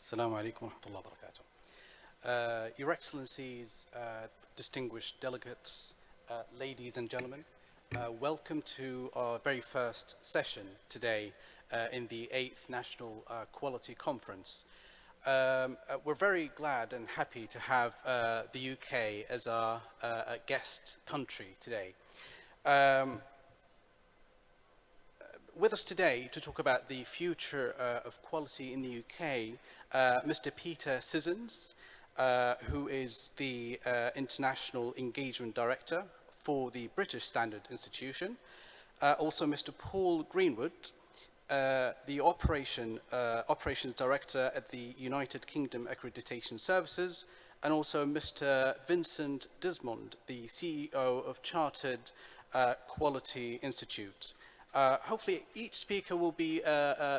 Assalamu alaikum wa rahmatullahi wa barakatuh. Your Excellencies, distinguished delegates, ladies and gentlemen, welcome to our very first session today in the 8th National Quality Conference. We're very glad and happy to have the UK as our guest country today. With us today to talk about the future of quality in the UK, Mr. Peter Sissons, who is the International Engagement Director for the British Standard Institution. Also Mr. Paul Greenwood, the Operations Director at the United Kingdom Accreditation Services, and also Mr. Vincent Desmond, the CEO of Chartered Quality Institute. Hopefully each speaker will be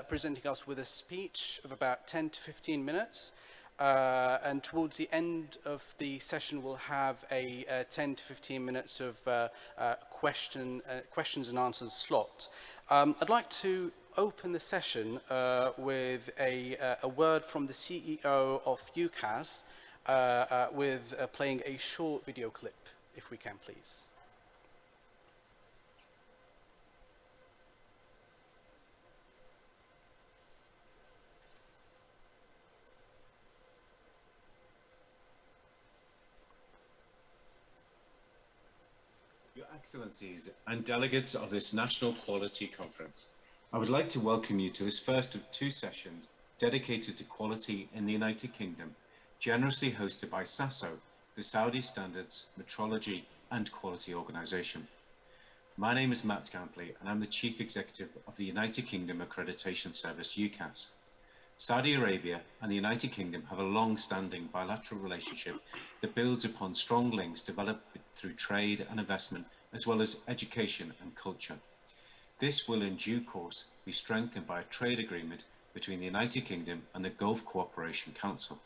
presenting us with a speech of about 10 to 15 minutes. And towards the end of the session, we'll have a 10 to 15 minutes of questions and answers slot. I'd like to open the session with a word from the CEO of UKAS, with playing a short video clip, if we can, please. Your Excellencies and delegates of this National Quality Conference, I would like to welcome you to this first of two sessions dedicated to quality in the United Kingdom, generously hosted by SASO, the Saudi Standards Metrology and Quality Organisation. My name is Matt Jantli and I'm the Chief Executive of the United Kingdom Accreditation Service, UKAS. Saudi Arabia and the United Kingdom have a long-standing bilateral relationship that builds upon strong links developed through trade and investment, as well as education and culture. This will in due course be strengthened by a trade agreement between the United Kingdom and the Gulf Cooperation Council.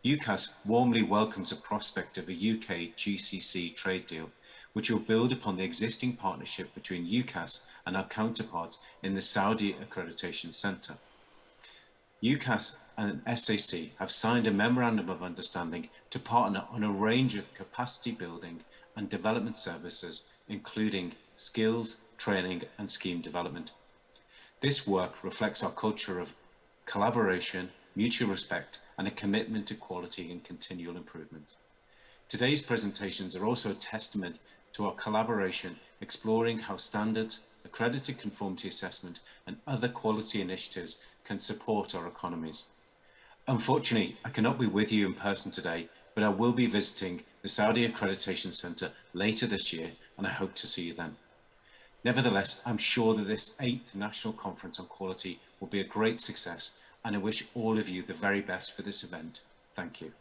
UKAS warmly welcomes the prospect of a UK GCC trade deal, which will build upon the existing partnership between UKAS and our counterparts in the Saudi Accreditation Centre. UKAS and SAC have signed a Memorandum of Understanding to partner on a range of capacity building and development services, including skills, training and scheme development. This work reflects our culture of collaboration, mutual respect and a commitment to quality and continual improvement. Today's presentations are also a testament to our collaboration, exploring how standards, accredited conformity assessment and other quality initiatives can support our economies. Unfortunately, I cannot be with you in person today, but I will be visiting the Saudi Accreditation Centre later this year and I hope to see you then. Nevertheless, I'm sure that this 8th National Conference on Quality will be a great success and I wish all of you the very best for this event. Thank you.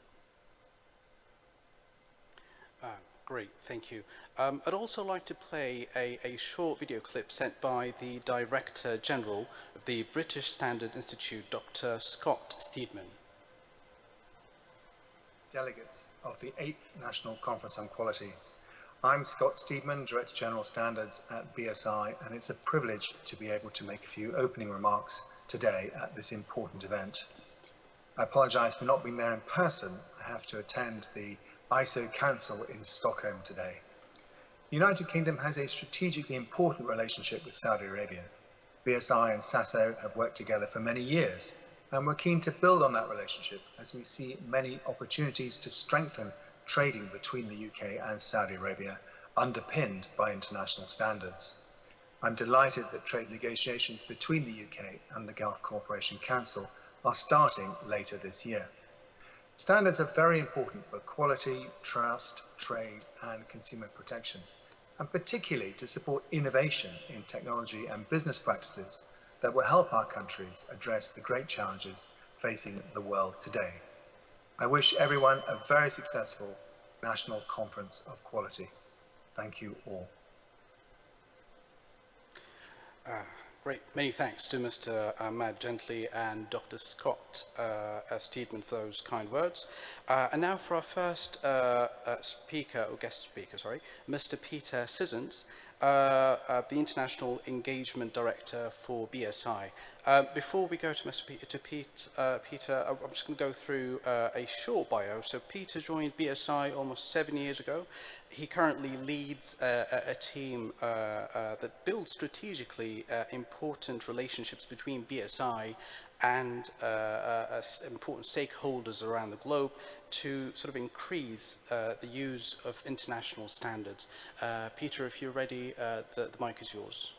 Great, thank you. I'd also like to play a short video clip sent by the Director General of the British Standard Institute, Dr. ستيدمان. Delegates of the 8th National Conference on Quality. I'm Scott Steedman, Director General Standards at BSI, and it's a privilege to be able to make a few opening remarks today at this important event. I apologise for not being there in person. I have to attend the ISO Council in Stockholm today. The United Kingdom has a strategically important relationship with Saudi Arabia. BSI and SASO have worked together for many years, and we're keen to build on that relationship as we see many opportunities to strengthen trading between the UK and Saudi Arabia, underpinned by international standards. I'm delighted that trade negotiations between the UK and the Gulf Cooperation Council are starting later this year. Standards are very important for quality, trust, trade and consumer protection, and particularly to support innovation in technology and business practices that will help our countries address the great challenges facing the world today. I wish everyone a very successful National Conference of Quality. Thank you all. Great, many thanks to Mr. Matt Jantli and Dr. Scott Steedman for those kind words. And now for our first speaker, or guest speaker, sorry, Mr. Peter Sissons. the International Engagement Director for BSI. Before we go to Peter, I'm just going to go through a short bio. So Peter joined BSI almost 7 years ago. He currently leads a team that builds strategically important relationships between BSI and important stakeholders around the globe to sort of increase the use of international standards. Peter, if you're ready, the mic is yours.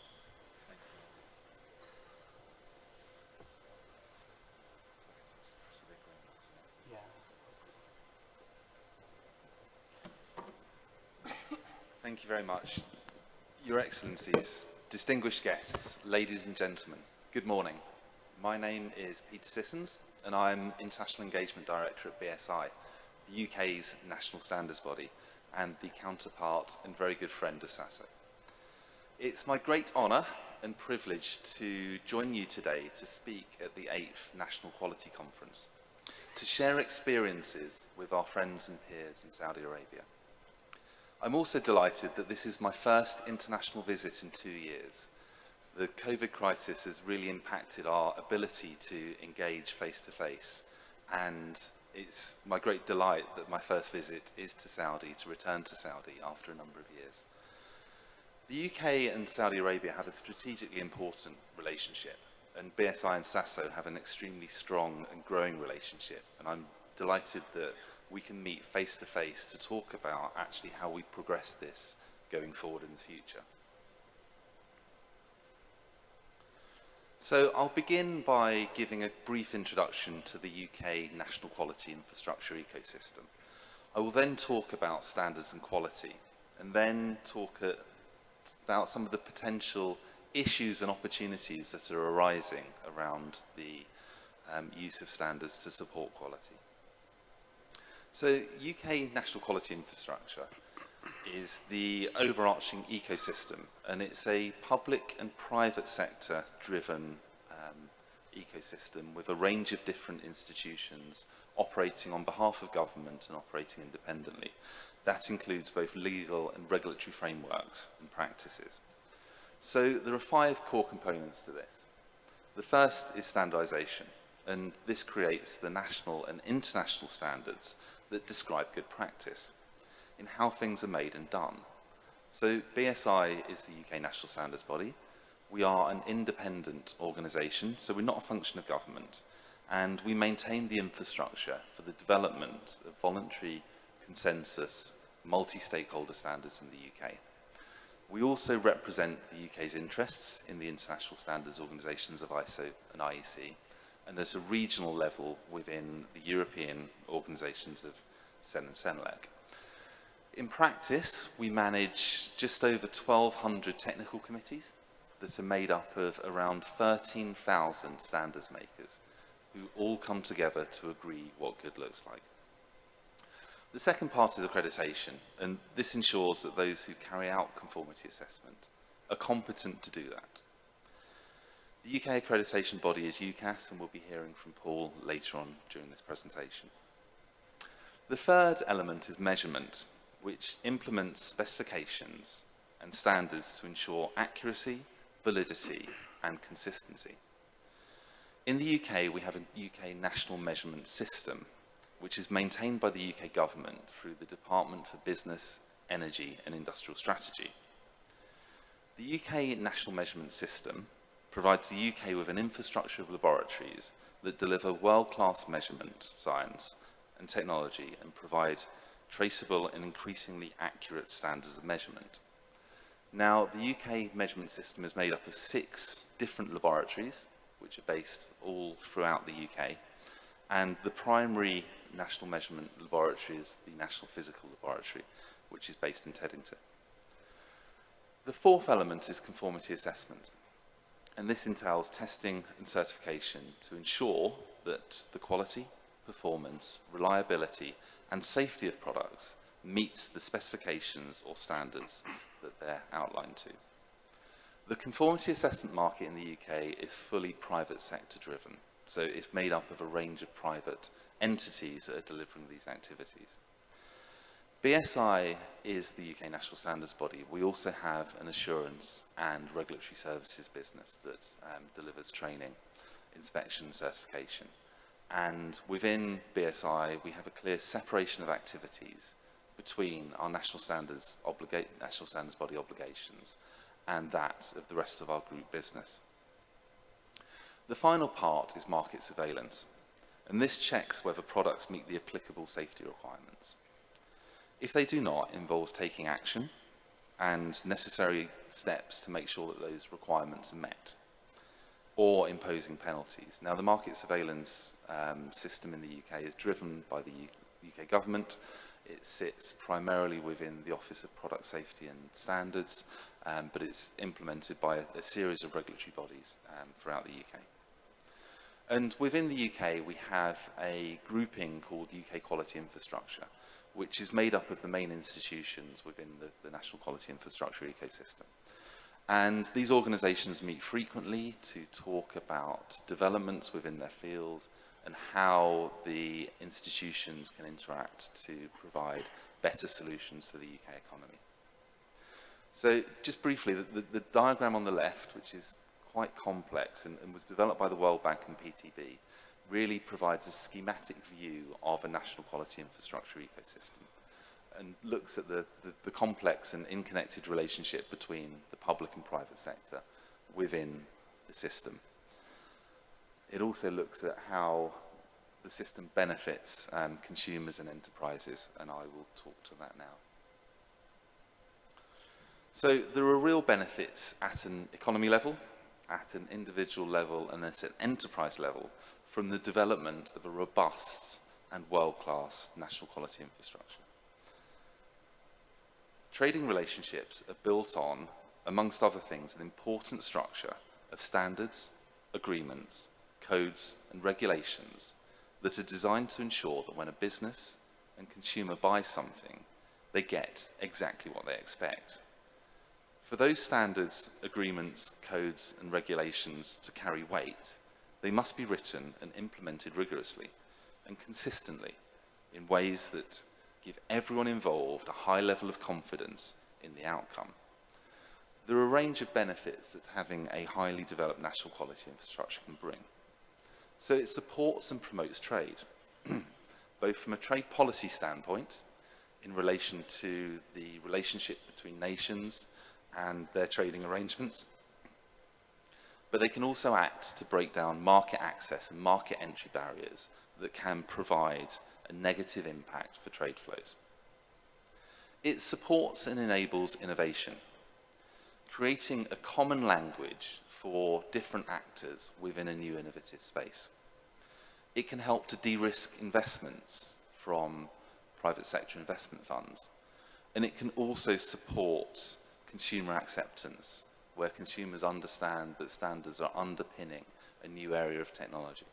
Thank you very much. Your Excellencies, distinguished guests, ladies and gentlemen, good morning. My name is Peter Sissons, and I'm International Engagement Director at BSI, the UK's national standards body, and the counterpart and very good friend of SASO. It's my great honour and privilege to join you today to speak at the 8th National Quality Conference, to share experiences with our friends and peers in Saudi Arabia. I'm also delighted that this is my first international visit in 2 years. The COVID crisis has really impacted our ability to engage face-to-face, and it's my great delight that my first visit is to Saudi, to return to Saudi after a number of years. The UK and Saudi Arabia have a strategically important relationship, and BSI and SASO have an extremely strong and growing relationship, and I'm delighted that we can meet face-to-face to talk about actually how we progress this going forward in the future. So I'll begin by giving a brief introduction to the UK national quality infrastructure ecosystem. I will then talk about standards and quality, and then talk about some of the potential issues and opportunities that are arising around the use of standards to support quality. So UK national quality infrastructure is the overarching ecosystem, and it's a public and private sector driven ecosystem with a range of different institutions operating on behalf of government and operating independently. That includes both legal and regulatory frameworks and practices. So there are 5 core components to this. The first is standardization, and this creates the national and international standards that describe good practice in how things are made and done. So BSI is the UK national standards body. We are an independent organisation, so we're not a function of government, and we maintain the infrastructure for the development of voluntary consensus, multi-stakeholder standards in the UK. We also represent the UK's interests in the international standards organisations of ISO and IEC, and at a regional level within the European organisations of CEN and CENELEC. In practice, we manage just over 1,200 technical committees that are made up of around 13,000 standards makers who all come together to agree what good looks like. The second part is accreditation, and this ensures that those who carry out conformity assessment are competent to do that. The UK accreditation body is UKAS, and we'll be hearing from Paul later on during this presentation. The third element is measurement, which implements specifications and standards to ensure accuracy, validity, and consistency. In the UK, we have a UK national measurement system, which is maintained by the UK government through the Department for Business, Energy and Industrial Strategy. The UK national measurement system provides the UK with an infrastructure of laboratories that deliver world-class measurement science and technology and provide traceable and increasingly accurate standards of measurement. Now, the UK measurement system is made up of 6 different laboratories, which are based all throughout the UK, and the primary national measurement laboratory is the National Physical Laboratory, which is based in Teddington. The fourth element is conformity assessment, and this entails testing and certification to ensure that the quality, performance, reliability, and safety of products meets the specifications or standards that they're outlined to. The conformity assessment market in the UK is fully private sector driven, so it's made up of a range of private entities that are delivering these activities. BSI is the UK national standards body. We also have an assurance and regulatory services business that delivers training, inspection, certification. And within BSI, we have a clear separation of activities between our national standards body obligations and that of the rest of our group business. The final part is market surveillance, and this checks whether products meet the applicable safety requirements. If they do not, it involves taking action and necessary steps to make sure that those requirements are met, or imposing penalties. Now, the market surveillance system in the UK is driven by the UK government. It sits primarily within the Office of Product Safety and Standards, but it's implemented by a series of regulatory bodies throughout the UK. And within the UK, we have a grouping called UK Quality Infrastructure, which is made up of the main institutions within the national quality infrastructure ecosystem. And these organisations meet frequently to talk about developments within their field and how the institutions can interact to provide better solutions for the UK economy. So just briefly, the diagram on the left, which is quite complex and was developed by the World Bank and PTB, really provides a schematic view of a national quality infrastructure ecosystem and looks at the complex and interconnected relationship between the public and private sector within the system. It also looks at how the system benefits consumers and enterprises, and I will talk to that now. So there are real benefits at an economy level, at an individual level, and at an enterprise level from the development of a robust and world-class national quality infrastructure. Trading relationships are built on, amongst other things, an important structure of standards, agreements, codes and regulations that are designed to ensure that when a business and consumer buy something, they get exactly what they expect. For those standards, agreements, codes and regulations to carry weight, they must be written and implemented rigorously and consistently in ways that give everyone involved a high level of confidence in the outcome. There are a range of benefits that having a highly developed national quality infrastructure can bring. So it supports and promotes trade, both from a trade policy standpoint in relation to the relationship between nations and their trading arrangements, but they can also act to break down market access and market entry barriers that can provide a negative impact for trade flows. It supports and enables innovation, creating a common language for different actors within a new innovative space. It can help to de-risk investments from private sector investment funds, and it can also support consumer acceptance, where consumers understand that standards are underpinning a new area of technology.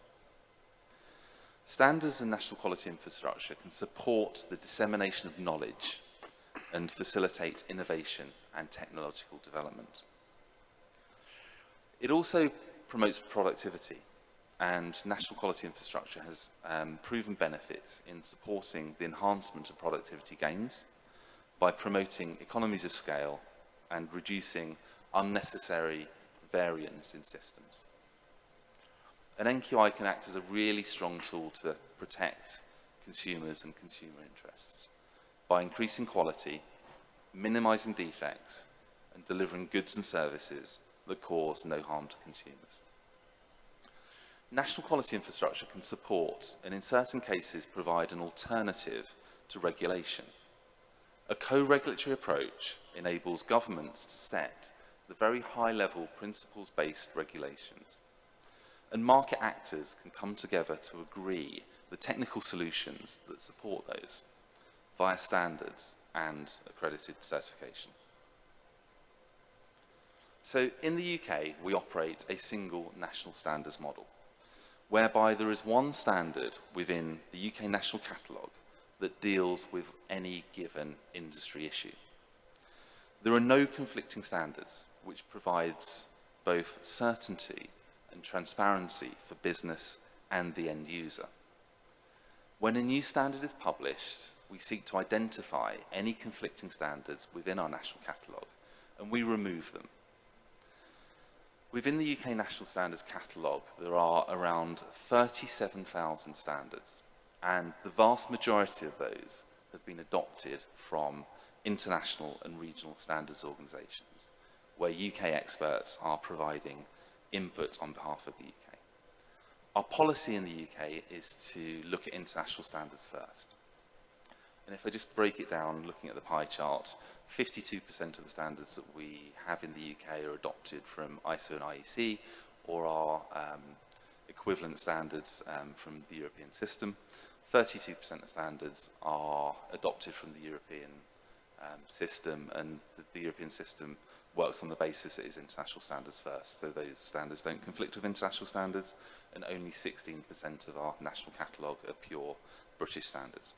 Standards and national quality infrastructure can support the dissemination of knowledge and facilitate innovation and technological development. It also promotes productivity, and national quality infrastructure has proven benefits in supporting the enhancement of productivity gains by promoting economies of scale and reducing unnecessary variance in systems. An NQI can act as a really strong tool to protect consumers and consumer interests by increasing quality, minimizing defects, and delivering goods and services that cause no harm to consumers. National quality infrastructure can support, and in certain cases provide, an alternative to regulation. A co-regulatory approach enables governments to set the very high-level principles-based regulations, and market actors can come together to agree the technical solutions that support those via standards and accredited certification. So in the UK, we operate a single national standards model, whereby there is one standard within the UK National Catalogue that deals with any given industry issue. There are no conflicting standards, which provides both certainty and transparency for business and the end user. When a new standard is published, we seek to identify any conflicting standards within our national catalogue, and we remove them. Within the UK National Standards Catalogue, there are around 37,000 standards, and the vast majority of those have been adopted from international and regional standards organisations, where UK experts are providing input on behalf of the UK. Our policy in the UK is to look at international standards first. And if I just break it down, looking at the pie chart, 52% of the standards that we have in the UK are adopted from ISO and IEC, or are equivalent standards from the European system. 32% of standards are adopted from the European system, and the European system works on the basis that it's international standards first, so those standards don't conflict with international standards, and only 16% of our national catalogue are pure British standards.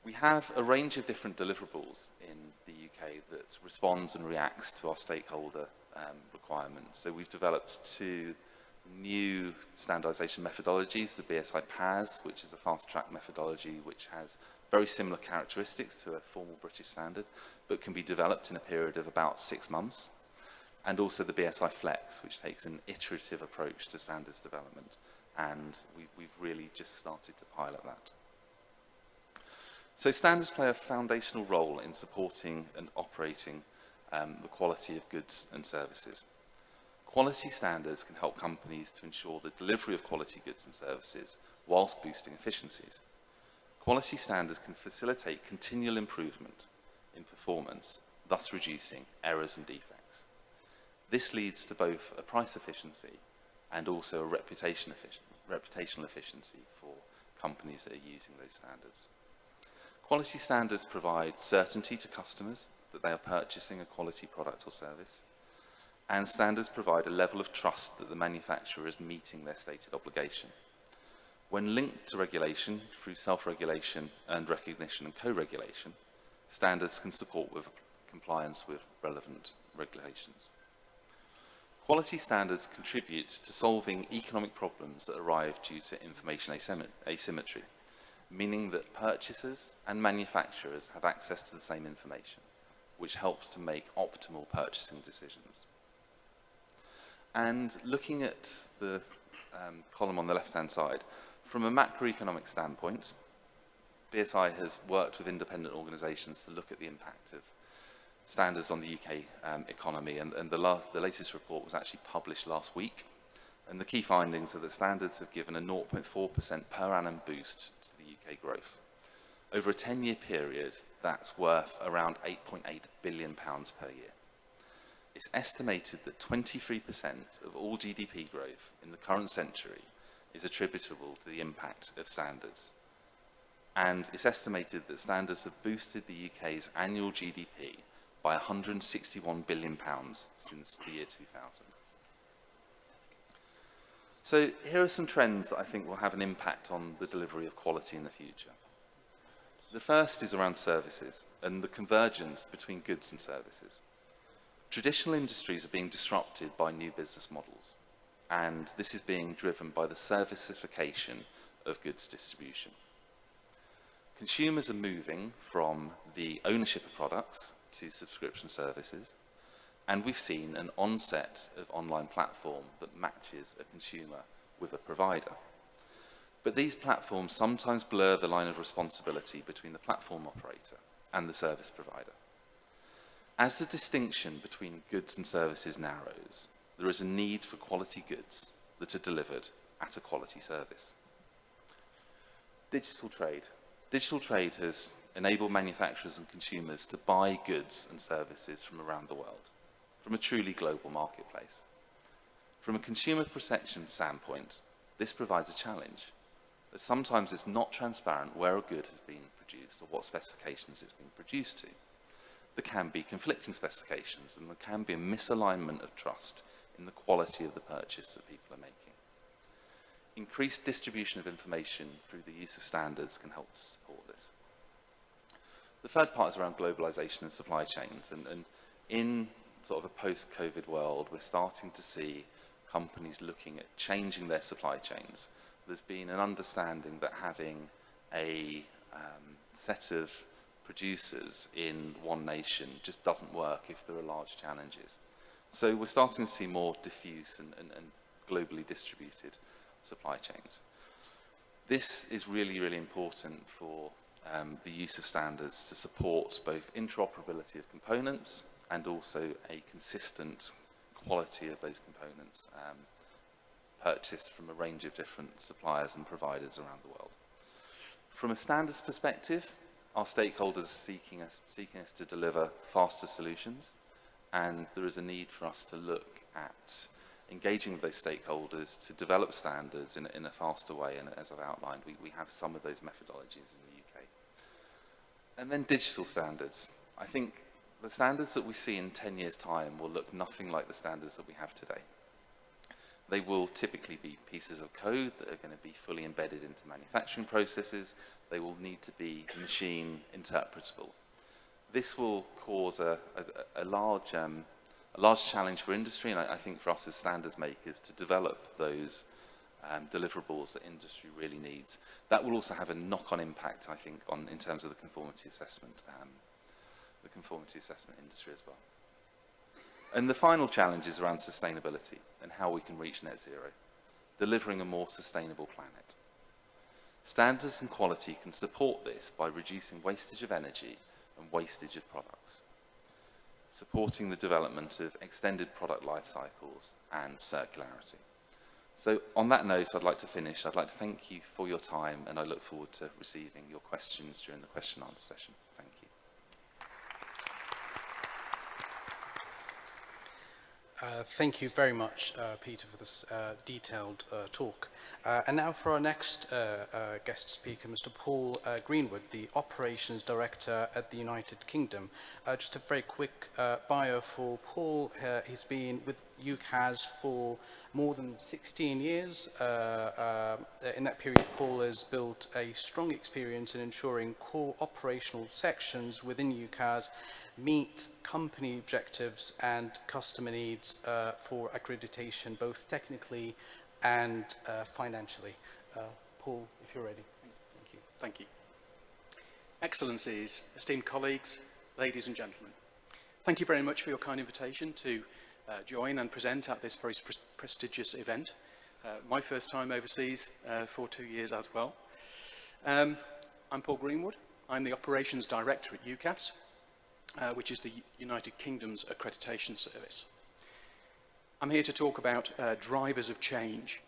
We have a range of different deliverables in the UK that responds and reacts to our stakeholder requirements. So we've developed two new standardisation methodologies, the BSI PAS, which is a fast-track methodology which has very similar characteristics to a formal British standard, but can be developed in a period of about 6 months, and also the BSI Flex, which takes an iterative approach to standards development, and we've really just started to pilot that. So standards play a foundational role in supporting and operating the quality of goods and services. Quality standards can help companies to ensure the delivery of quality goods and services whilst boosting efficiencies. Quality standards can facilitate continual improvement in performance, thus reducing errors and defects. This leads to both a price efficiency and also a reputational efficiency for companies that are using those standards. Quality standards provide certainty to customers that they are purchasing a quality product or service, and standards provide a level of trust that the manufacturer is meeting their stated obligation. When linked to regulation through self-regulation and recognition and co-regulation, standards can support with compliance with relevant regulations. Quality standards contribute to solving economic problems that arise due to information asymmetry, meaning that purchasers and manufacturers have access to the same information, which helps to make optimal purchasing decisions. And looking at the column on the left-hand side, from a macroeconomic standpoint, BSI has worked with independent organisations to look at the impact of standards on the UK economy, and the latest report was actually published last week. And the key findings are that standards have given a 0.4% per annum boost to the UK growth. Over a 10-year period, that's worth around £8.8 billion per year. It's estimated that 23% of all GDP growth in the current century is attributable to the impact of standards. And it's estimated that standards have boosted the UK's annual GDP by £161 billion since the year 2000. So here are some trends that I think will have an impact on the delivery of quality in the future. The first is around services and the convergence between goods and services. Traditional industries are being disrupted by new business models, and this is being driven by the servicification of goods distribution. Consumers are moving from the ownership of products to subscription services, and we've seen an onset of online platform that matches a consumer with a provider. But these platforms sometimes blur the line of responsibility between the platform operator and the service provider. As the distinction between goods and services narrows, there is a need for quality goods that are delivered at a quality service. Digital trade. Digital trade has enabled manufacturers and consumers to buy goods and services from around the world, from a truly global marketplace. From a consumer perception standpoint, this provides a challenge, as sometimes it's not transparent where a good has been produced or what specifications it's been produced to. There can be conflicting specifications, and there can be a misalignment of trust in the quality of the purchase that people are making. Increased distribution of information through the use of standards can help to support this. The third part is around globalization and supply chains, and in sort of a post-COVID world, we're starting to see companies looking at changing their supply chains. There's been an understanding that having a set of producers in one nation just doesn't work if there are large challenges. So we're starting to see more diffuse and globally distributed supply chains. This is really, really important for the use of standards to support both interoperability of components and also a consistent quality of those components purchased from a range of different suppliers and providers around the world. From a standards perspective, our stakeholders are seeking us to deliver faster solutions, and there is a need for us to look at engaging with those stakeholders to develop standards in a faster way, and as I've outlined, we have some of those methodologies in the UK. And then digital standards. I think the standards that we see in 10 years' time will look nothing like the standards that we have today. They will typically be pieces of code that are going to be fully embedded into manufacturing processes. They will need to be machine interpretable. This will cause a large challenge for industry, and I think for us as standards makers to develop those deliverables that industry really needs. That will also have a knock-on impact, I think, in terms of the conformity assessment industry as well. And the final challenge is around sustainability and how we can reach net zero, delivering a more sustainable planet. Standards and quality can support this by reducing wastage of energy and wastage of products, supporting the development of extended product life cycles and circularity. So on that note, I'd like to finish. I'd like to thank you for your time, and I look forward to receiving your questions during the question and answer session. Thank you. Thank you very much, Peter, for this detailed talk. And now for our next guest speaker, Mr. Paul Greenwood, the Operations Director at the United Kingdom. Just a very quick bio for Paul. He's been with UKAS for more than 16 years. In that period, Paul has built a strong experience in ensuring core operational sections within UKAS meet company objectives and customer needs for accreditation, both technically and financially. Paul, if you're ready. Thank you. Thank you. Excellencies, esteemed colleagues, ladies and gentlemen, thank you very much for your kind invitation to join and present at this very prestigious event. My first time overseas for 2 years as well. I'm Paul Greenwood. I'm the Operations Director at UKAS, which is the United Kingdom's accreditation service. I'm here to talk about drivers of change.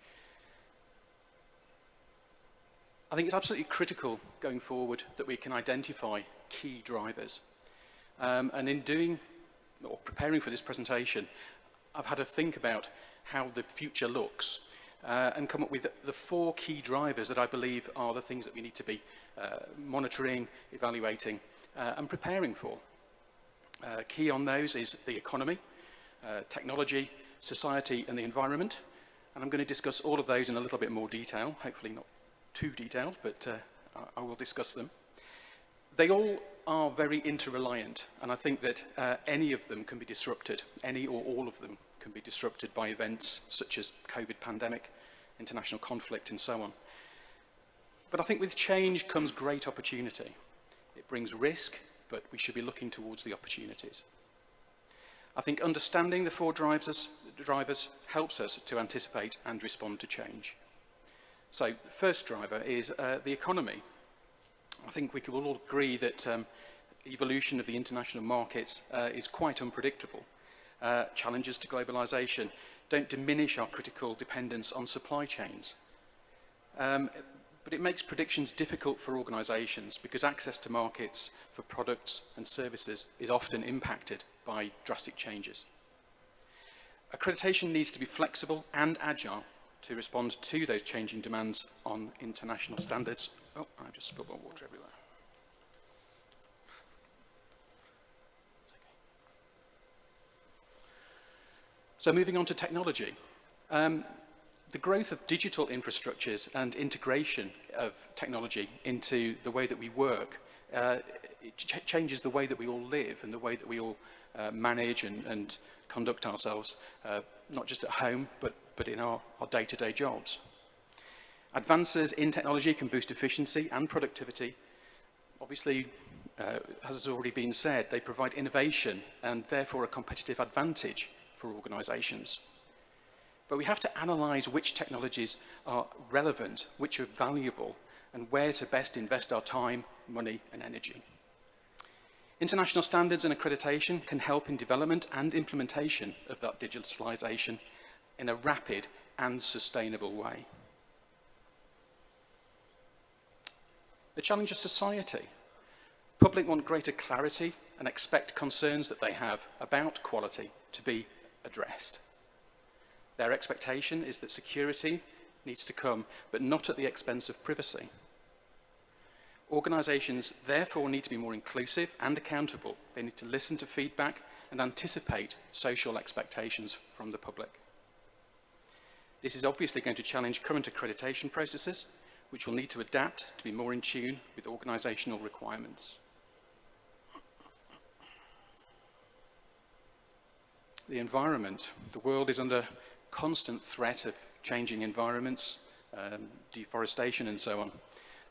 I think it's absolutely critical going forward that we can identify key drivers. And in doing or preparing for this presentation, I've had to think about how the future looks and come up with the 4 key drivers that I believe are the things that we need to be monitoring, evaluating and preparing for. Key on those is the economy, technology, society and the environment. And I'm going to discuss all of those in a little bit more detail, hopefully not too detailed, but I will discuss them. They all are very interreliant, and I think that any of them can be disrupted, any or all of them can be disrupted by events such as COVID pandemic, international conflict and so on. But I think with change comes great opportunity. It brings risk, but we should be looking towards the opportunities. I think understanding the 4 drivers helps us to anticipate and respond to change. So the first driver is the economy. I think we can all agree that evolution of the international markets is quite unpredictable. Challenges to globalization don't diminish our critical dependence on supply chains. But it makes predictions difficult for organisations because access to markets for products and services is often impacted by drastic changes. Accreditation needs to be flexible and agile to respond to those changing demands on international standards. Oh, I just spilled my water everywhere. So moving on to technology. The growth of digital infrastructures and integration of technology into the way that we work it changes the way that we all live and the way that we all manage and conduct ourselves, not just at home, but in our day-to-day jobs. Advances in technology can boost efficiency and productivity. Obviously, as has already been said, they provide innovation and therefore a competitive advantage for organisations. But we have to analyse which technologies are relevant, which are valuable, and where to best invest our time, money and energy. International standards and accreditation can help in development and implementation of that digitalisation in a rapid and sustainable way. The challenge of society. Public want greater clarity and expect concerns that they have about quality to be addressed. Their expectation is that security needs to come, but not at the expense of privacy. Organisations therefore need to be more inclusive and accountable. They need to listen to feedback and anticipate social expectations from the public. This is obviously going to challenge current accreditation processes, which will need to adapt to be more in tune with organisational requirements. The environment. The world is under constant threat of changing environments, deforestation and so on.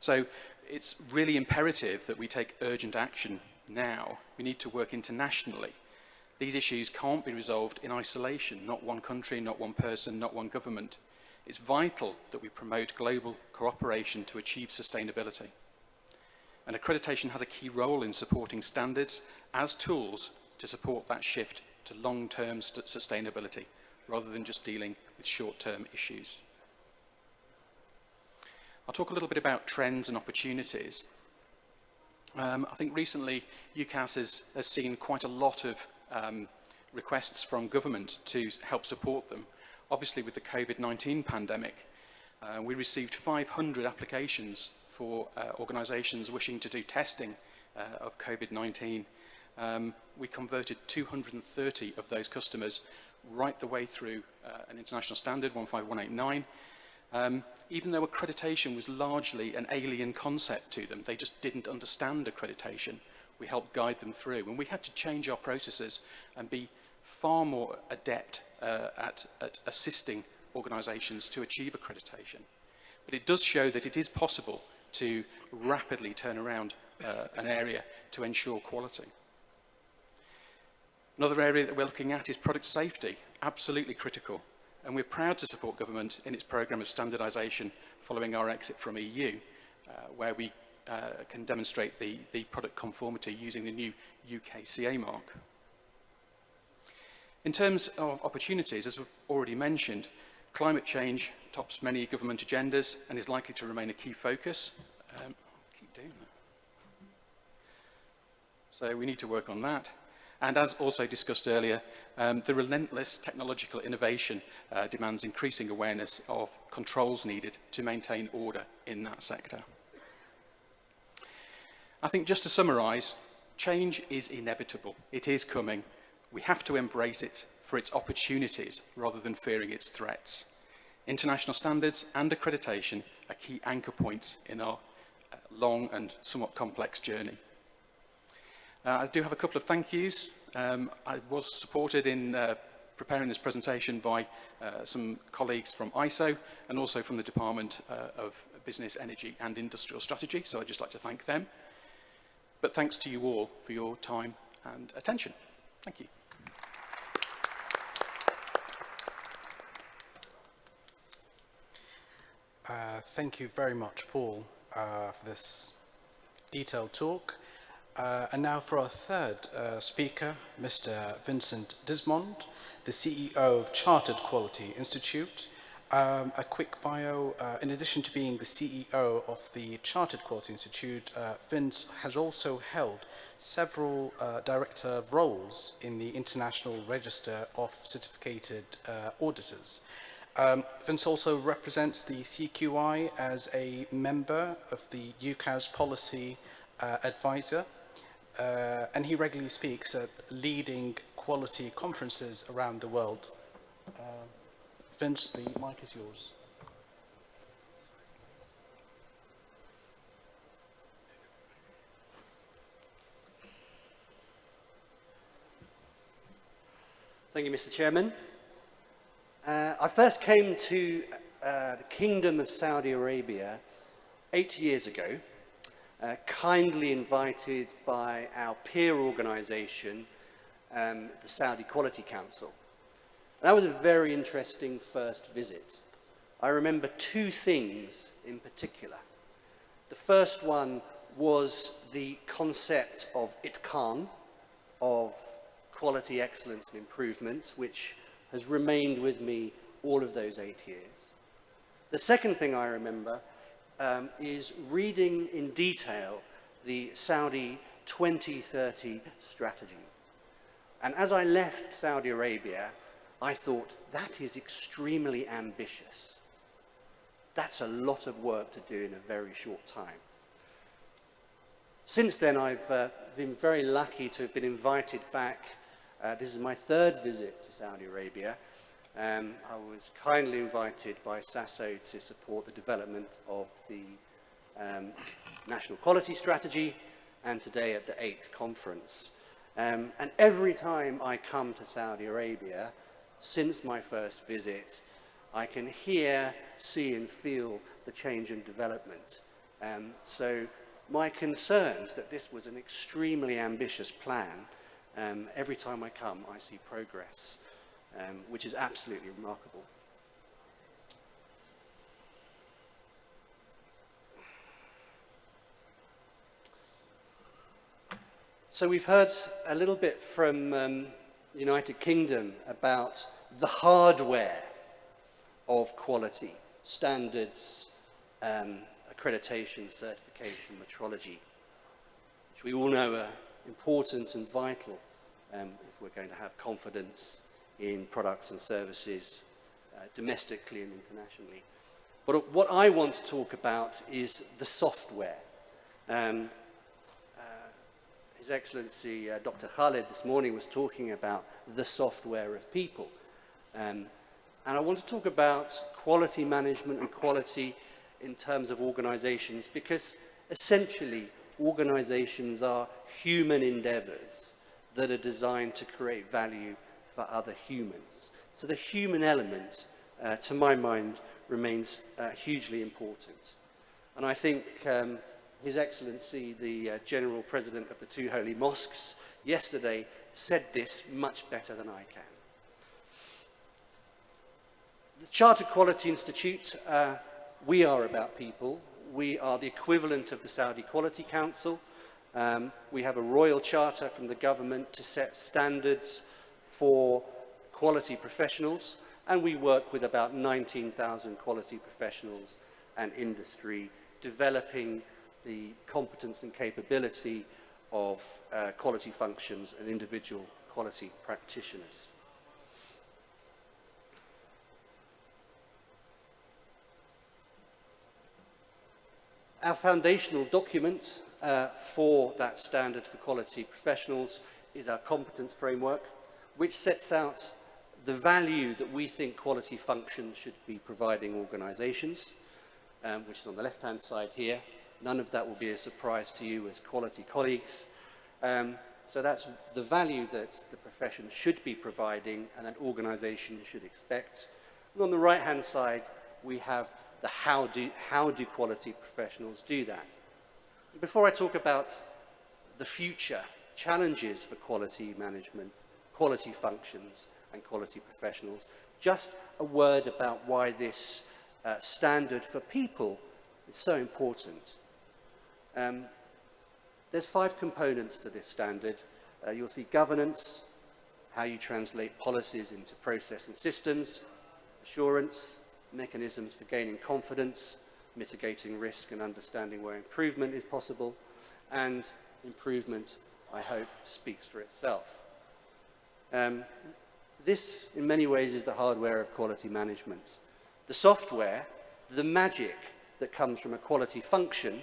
So it's really imperative that we take urgent action now. We need to work internationally. These issues can't be resolved in isolation, not one country, not one person, not one government. It's vital that we promote global cooperation to achieve sustainability. And accreditation has a key role in supporting standards as tools to support that shift to long-term sustainability, rather than just dealing with short-term issues. I'll talk a little bit about trends and opportunities. I think recently UKAS has seen quite a lot of requests from government to help support them. Obviously with the COVID-19 pandemic, we received 500 applications for organisations wishing to do testing of COVID-19. We converted 230 of those customers right the way through an international standard, 15189. Even though accreditation was largely an alien concept to them, they just didn't understand accreditation. We helped guide them through, and we had to change our processes and be far more adept at assisting organisations to achieve accreditation. But it does show that it is possible to rapidly turn around an area to ensure quality. Another area that we're looking at is product safety, absolutely critical. And we're proud to support government in its programme of standardisation following our exit from EU, where we can demonstrate the product conformity using the new UKCA mark. In terms of opportunities, as we've already mentioned, climate change tops many government agendas and is likely to remain a key focus. Keep doing that. So we need to work on that. And as also discussed earlier, the relentless technological innovation demands increasing awareness of controls needed to maintain order in that sector. I think just to summarise, change is inevitable. It is coming. We have to embrace it for its opportunities rather than fearing its threats. International standards and accreditation are key anchor points in our long and somewhat complex journey. I do have a couple of thank yous. I was supported in preparing this presentation by some colleagues from ISO and also from the Department of Business, Energy and Industrial Strategy, so I'd just like to thank them. But thanks to you all for your time and attention. Thank you. Thank you very much, Paul, for this detailed talk. And now for our third speaker, Mr. Vincent Dismond, the CEO of Chartered Quality Institute. A quick bio, in addition to being the CEO of the Chartered Quality Institute, Vince has also held several director roles in the International Register of Certificated Auditors. Vince also represents the CQI as a member of the UKAS Policy Advisor. And he regularly speaks at leading quality conferences around the world. Vince, the mic is yours. Thank you, Mr. Chairman. I first came to the Kingdom of Saudi Arabia 8 years ago, kindly invited by our peer organisation, the Saudi Quality Council. That was a very interesting first visit. I remember two things in particular. The first one was the concept of itqan, of quality, excellence and improvement, which has remained with me all of those 8 years. The second thing I remember is reading in detail the Saudi 2030 strategy. And as I left Saudi Arabia, I thought, that is extremely ambitious. That's a lot of work to do in a very short time. Since then, I've been very lucky to have been invited back. This is my third visit to Saudi Arabia. I was kindly invited by SASO to support the development of the National Quality Strategy, and today at the 8th conference. And every time I come to Saudi Arabia, since my first visit, I can hear, see and feel the change and development. So my concerns that this was an extremely ambitious plan, every time I come, I see progress, which is absolutely remarkable. So we've heard a little bit from the United Kingdom about the hardware of quality, standards, accreditation, certification, metrology, which we all know are important and vital if we're going to have confidence in products and services domestically and internationally. But what I want to talk about is the software. His Excellency Dr. Khalid this morning was talking about the software of people. And I want to talk about quality management and quality in terms of organizations, because essentially organizations are human endeavors that are designed to create value for other humans. So the human element, to my mind, remains hugely important. And I think His Excellency, the General President of the Two Holy Mosques, yesterday said this much better than I can. The Chartered Quality Institute, we are about people. We are the equivalent of the Saudi Quality Council. We have a royal charter from the government to set standards for quality professionals, and we work with about 19,000 quality professionals and industry, developing the competence and capability of quality functions and individual quality practitioners. Our foundational document for that standard for quality professionals is our competence framework, which sets out the value that we think quality functions should be providing organizations, which is on the left-hand side here. None of that will be a surprise to you as quality colleagues. So that's the value that the profession should be providing and that organizations should expect. And on the right-hand side, we have the how do quality professionals do that. Before I talk about the future challenges for quality management, quality functions and quality professionals, just a word about why this standard for people is so important. There's 5 components to this standard. You'll see governance, how you translate policies into process and systems, assurance, mechanisms for gaining confidence, mitigating risk and understanding where improvement is possible, and improvement, I hope, speaks for itself. This, in many ways, is the hardware of quality management. The software, the magic that comes from a quality function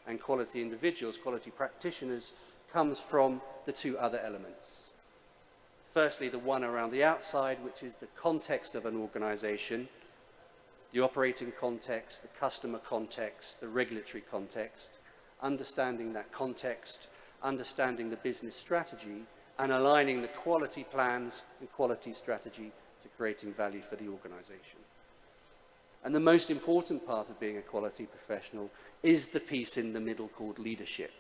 and quality individuals, quality practitioners, comes from the 2 other elements. Firstly, the one around the outside, which is the context of an organization, the operating context, the customer context, the regulatory context, understanding that context, understanding the business strategy, and aligning the quality plans and quality strategy to creating value for the organization. And the most important part of being a quality professional is the piece in the middle called leadership.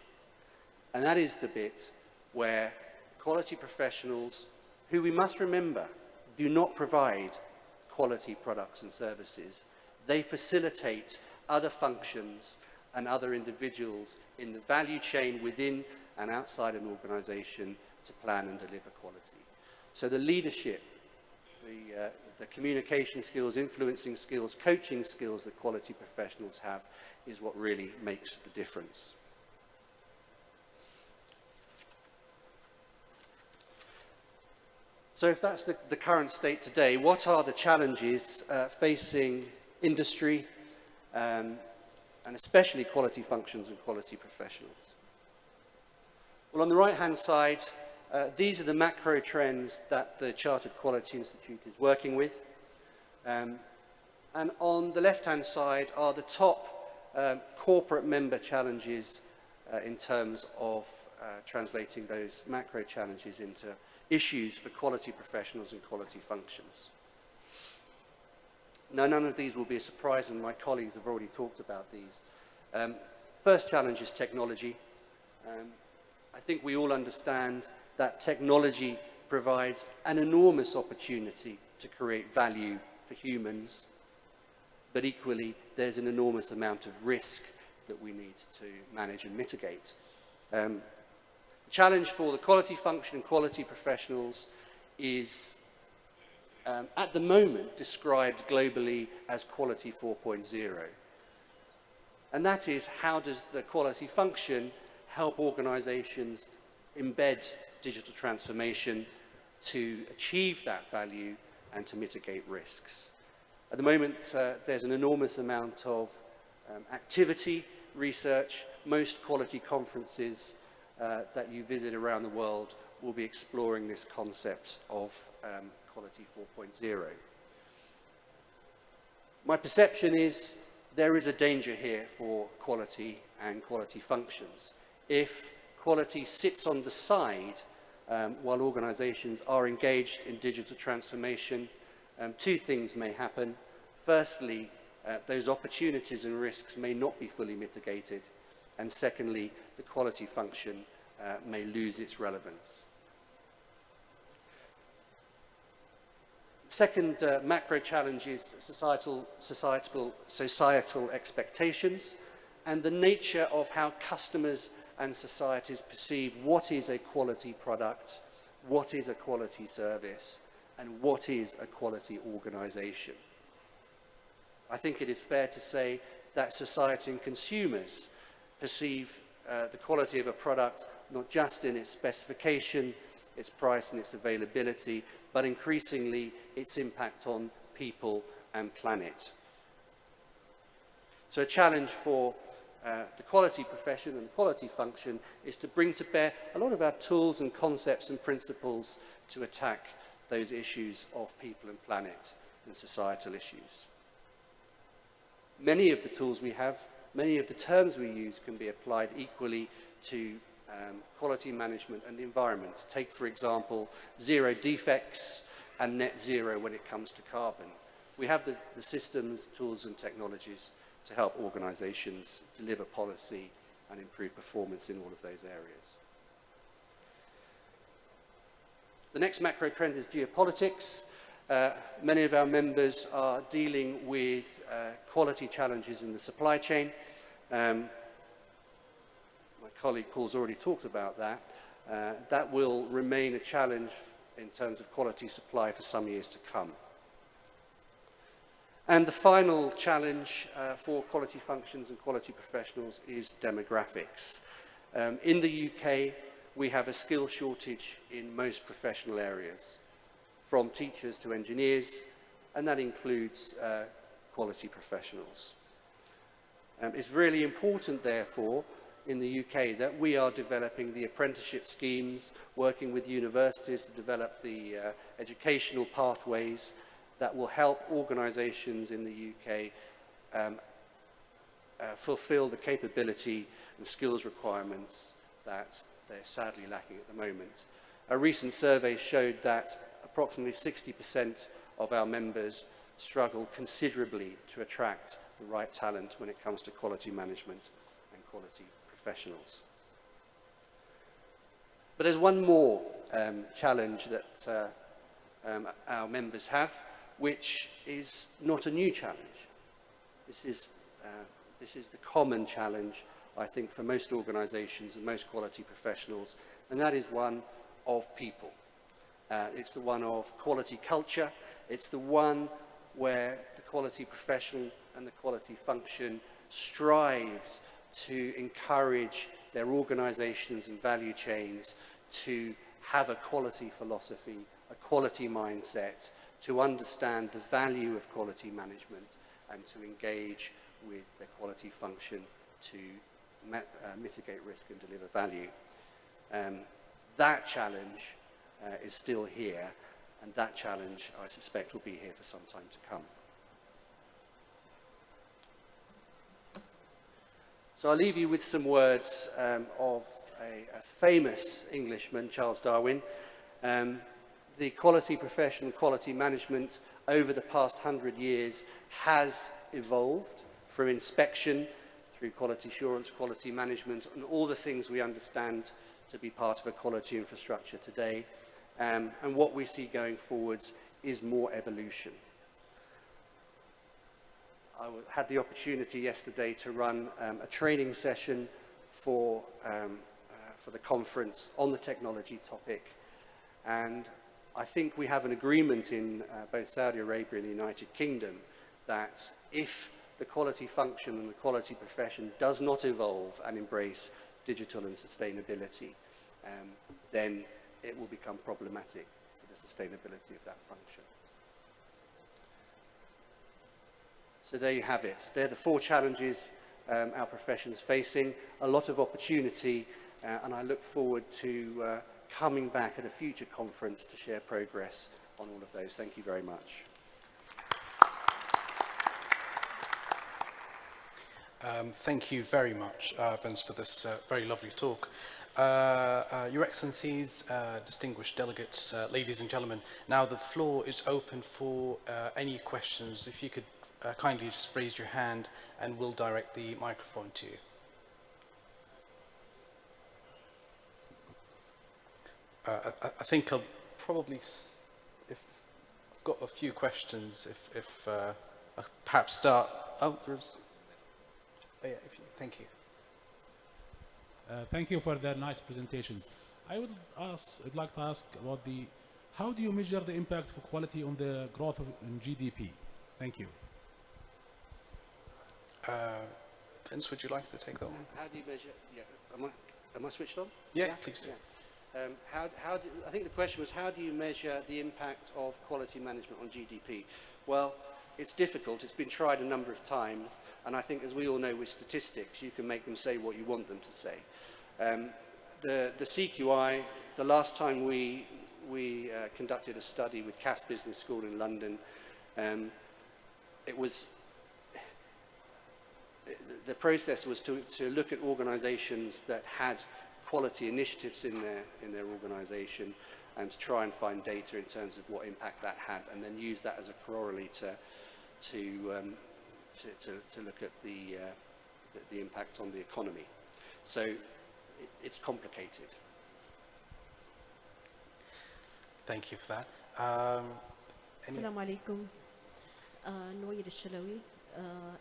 And that is the bit where quality professionals, who we must remember, do not provide quality products and services. They facilitate other functions and other individuals in the value chain within and outside an organisation to plan and deliver quality. So the leadership, the communication skills, influencing skills, coaching skills that quality professionals have is what really makes the difference. So if that's the current state today, what are the challenges facing industry and especially quality functions and quality professionals? Well, on the right-hand side, these are the macro trends that the Chartered Quality Institute is working with. And on the left-hand side are the top corporate member challenges in terms of translating those macro challenges into issues for quality professionals and quality functions. Now, none of these will be a surprise, and my colleagues have already talked about these. First challenge is technology. I think we all understand that technology provides an enormous opportunity to create value for humans, but equally there's an enormous amount of risk that we need to manage and mitigate. The challenge for the quality function and quality professionals is at the moment described globally as quality 4.0. And that is, how does the quality function help organizations embed digital transformation to achieve that value and to mitigate risks? At the moment, there's an enormous amount of activity, research. Most quality conferences that you visit around the world will be exploring this concept of quality 4.0. My perception is there is a danger here for quality and quality functions. If quality sits on the side while organizations are engaged in digital transformation, two things may happen. Firstly, those opportunities and risks may not be fully mitigated. And secondly, the quality function may lose its relevance. Second macro challenge is societal expectations and the nature of how customers and societies perceive what is a quality product, what is a quality service, and what is a quality organization. I think it is fair to say that society and consumers perceive the quality of a product not just in its specification, its price and its availability, but increasingly its impact on people and planet. So a challenge for the quality profession and the quality function is to bring to bear a lot of our tools and concepts and principles to attack those issues of people and planet and societal issues. Many of the tools we have, many of the terms we use can be applied equally to quality management and the environment. Take, for example, zero defects and net zero when it comes to carbon. We have the systems, tools and technologies to help organizations deliver policy and improve performance in all of those areas. The next macro trend is geopolitics. Many of our members are dealing with quality challenges in the supply chain. My colleague Paul's already talked about that. That will remain a challenge in terms of quality supply for some years to come. And the final challenge for quality functions and quality professionals is demographics. In the UK, we have a skill shortage in most professional areas, from teachers to engineers, and that includes quality professionals. It's really important, therefore, in the UK that we are developing the apprenticeship schemes, working with universities to develop the educational pathways that will help organisations in the UK fulfil the capability and skills requirements that they're sadly lacking at the moment. A recent survey showed that approximately 60% of our members struggle considerably to attract the right talent when it comes to quality management and quality professionals. But there's one more challenge that our members have, which is not a new challenge. This is the common challenge, I think, for most organisations and most quality professionals, and that is one of people. It's the one of quality culture. It's the one where the quality professional and the quality function strives to encourage their organisations and value chains to have a quality philosophy, a quality mindset, to understand the value of quality management and to engage with the quality function to mitigate risk and deliver value. That challenge is still here, and that challenge, I suspect, will be here for some time to come. So I'll leave you with some words of a famous Englishman, Charles Darwin. The quality profession, quality management over the past 100 years has evolved from inspection through quality assurance, quality management, and all the things we understand to be part of a quality infrastructure today. And what we see going forwards is more evolution. I had the opportunity yesterday to run a training session for the conference on the technology topic, and I think we have an agreement in both Saudi Arabia and the United Kingdom that if the quality function and the quality profession does not evolve and embrace digital and sustainability, then it will become problematic for the sustainability of that function. So there you have it. They're the 4 challenges our profession is facing, a lot of opportunity, and I look forward to coming back at a future conference to share progress on all of those. Thank you very much. Thank you very much, Vince, for this very lovely talk. Your Excellencies, distinguished delegates, ladies and gentlemen, now the floor is open for any questions. If you could kindly just raise your hand and we'll direct the microphone to you. I think I'll probably, if I've got a few questions, if I'll perhaps start. Oh, there's. Oh, yeah, thank you. Thank you for the nice presentations. I'd like to ask about how do you measure the impact of quality on the growth of GDP? Thank you. Vince, would you like to take that one? How do you measure? Yeah, am I switched on? Yeah, please do. Yeah. I think the question was, how do you measure the impact of quality management on GDP? Well, it's difficult. It's been tried a number of times, and I think, as we all know with statistics, you can make them say what you want them to say. The CQI, the last time we conducted a study with UKAS Business School in London, the process was to look at organisations that had quality initiatives in their organisation and to try and find data in terms of what impact that had, and then use that as a corollary to look at the impact on the economy. So it's complicated. Thank you for that. Assalamu alaikum. Noir Shalawi,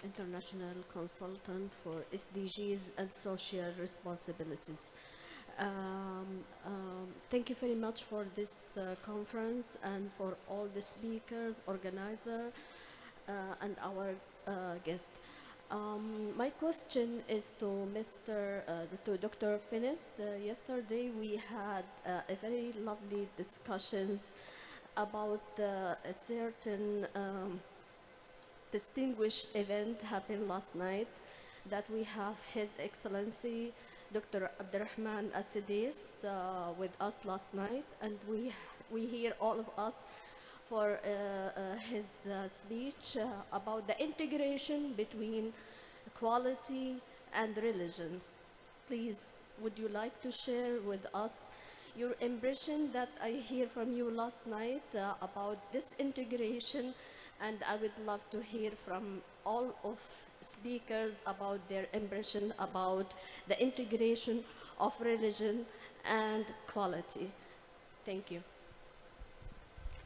international consultant for SDGs and social responsibilities. Thank you very much for this conference and for all the speakers, organizer, and our guest. My question is to Dr. Finist. Yesterday we had a very lovely discussions about a certain distinguished event happened last night, that we have His Excellency Dr. Abdurrahman As-Sidis with us last night, and we hear all of us for his speech about the integration between quality and religion. Please, would you like to share with us your impression that I hear from you last night about this integration and I would love to hear from all of speakers about their impression about the integration of religion and quality. Thank you.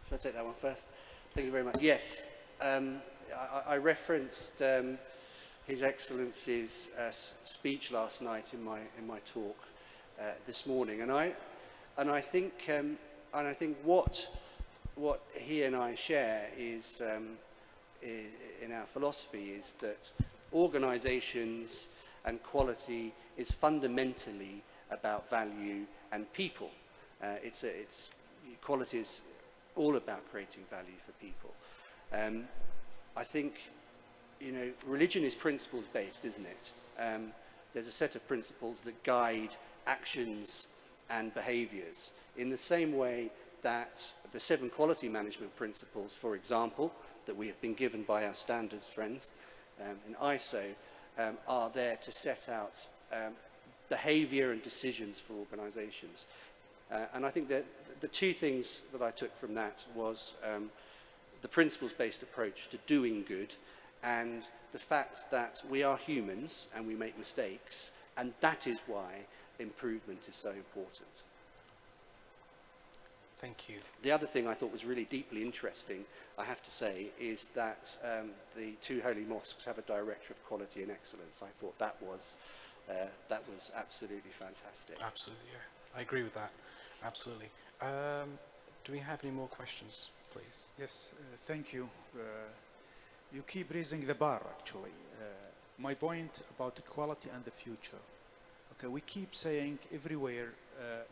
Should I take that one first? Thank you very much. Yes, I referenced His Excellency's speech last night in my talk this morning, and I think what he and I share is in our philosophy is that organisations and quality is fundamentally about value and people. Quality is all about creating value for people. I think, you know, religion is principles based, isn't it? There's a set of principles that guide actions and behaviours. In the same way that the 7 quality management principles, for example, that we have been given by our standards friends in ISO, are there to set out behaviour and decisions for organisations. And I think that the 2 things that I took from that was the principles-based approach to doing good, and the fact that we are humans and we make mistakes, and that is why improvement is so important. Thank you. The other thing I thought was really deeply interesting, I have to say, is that the 2 holy mosques have a director of quality and excellence. I thought that was absolutely fantastic. Absolutely, yeah. I agree with that. Absolutely. Do we have any more questions, please? Yes, thank you. You keep raising the bar, actually. My point about equality and the future. Okay, we keep saying everywhere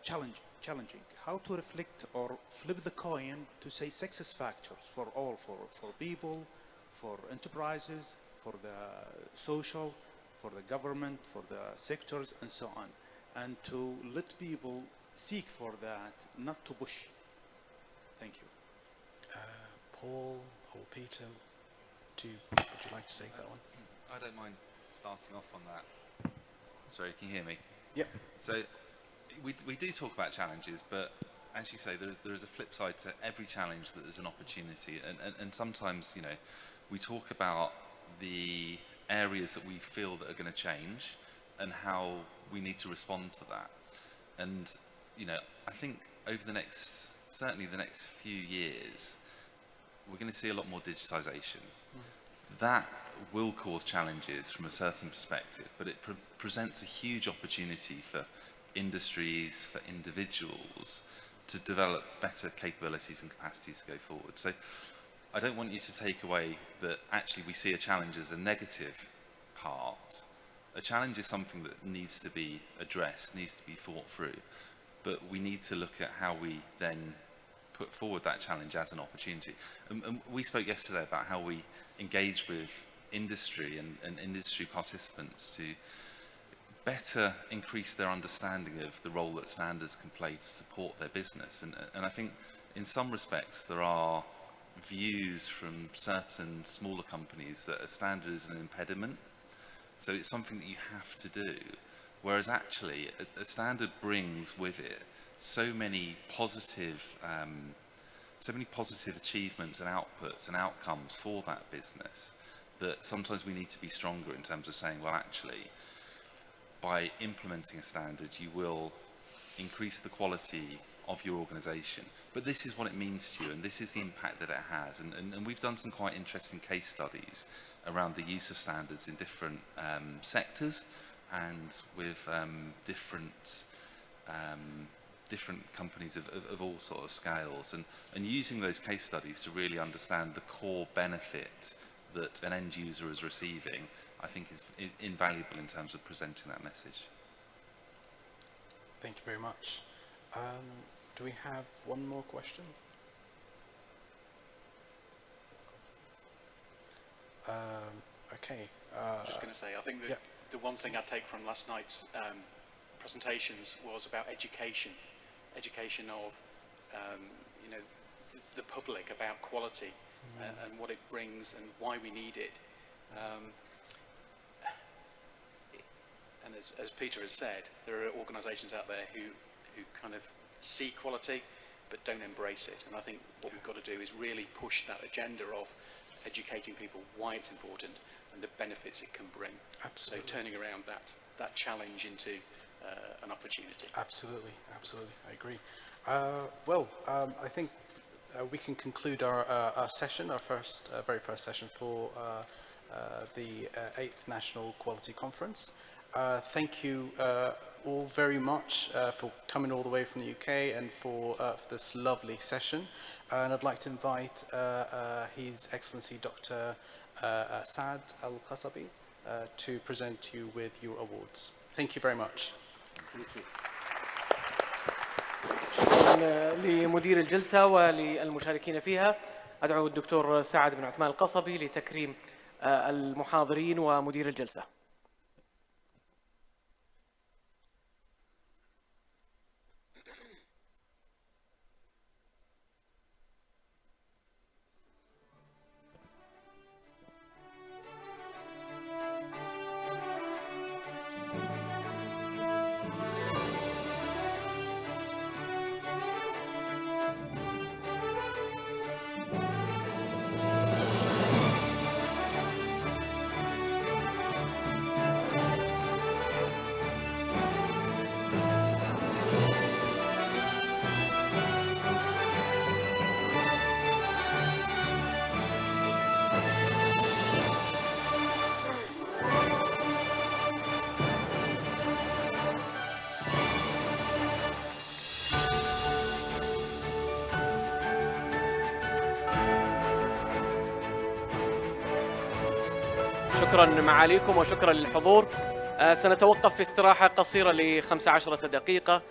challenging. How to reflect or flip the coin to say success factors for all, for people, for enterprises, for the social, for the government, for the sectors, and so on. And to let people seek for that, not to push. Thank you. Paul or Peter, would you like to take that one? I don't mind starting off on that. Sorry, can you hear me? Yep. So we do talk about challenges, but as you say, there is a flip side to every challenge that there's an opportunity. And sometimes, you know, we talk about the areas that we feel that are going to change and how we need to respond to that. And, you know, I think over certainly the next few years, we're going to see a lot more digitisation. That will cause challenges from a certain perspective, but it presents a huge opportunity for industries, for individuals to develop better capabilities and capacities to go forward. So I don't want you to take away that actually we see a challenge as a negative part. A challenge is something that needs to be addressed, needs to be thought through, but we need to look at how we then put forward that challenge as an opportunity. And we spoke yesterday about how we engage with industry and industry participants to better increase their understanding of the role that standards can play to support their business. And I think in some respects there are views from certain smaller companies that a standard is an impediment. So it's something that you have to do. Whereas actually a standard brings with it so many positive achievements and outputs and outcomes for that business that sometimes we need to be stronger in terms of saying, well, actually, by implementing a standard, you will increase the quality of your organisation. But this is what it means to you, and this is the impact that it has. And we've done some quite interesting case studies around the use of standards in different sectors and with different companies of all sort of scales, and using those case studies to really understand the core benefit that an end user is receiving, I think is invaluable in terms of presenting that message. Thank you very much. Do we have one more question? Okay. Just going to say, I think that the one thing I take from last night's presentations was about education of you know, the public about quality and what it brings and why we need it. And as Peter has said, there are organisations out there who kind of see quality but don't embrace it. And I think what we've got to do is really push that agenda of educating people why it's important and the benefits it can bring. Absolutely. So turning around that challenge into an opportunity. Absolutely, absolutely, I agree. I think we can conclude our session, our very first session for the 8th National Quality Conference. Thank you all very much for coming all the way from the UK and for this lovely session. And I'd like to invite His Excellency Dr. Saad Al-Qasabi to present you with your awards. Thank you very much. شكرا لمدير الجلسة وللمشاركين فيها. أدعو الدكتور سعد بن عثمان القصبي لتكريم المحاضرين ومدير الجلسة. شكرا معاليكم وشكرا للحضور. سنتوقف في استراحة قصيرة ل15 دقيقة.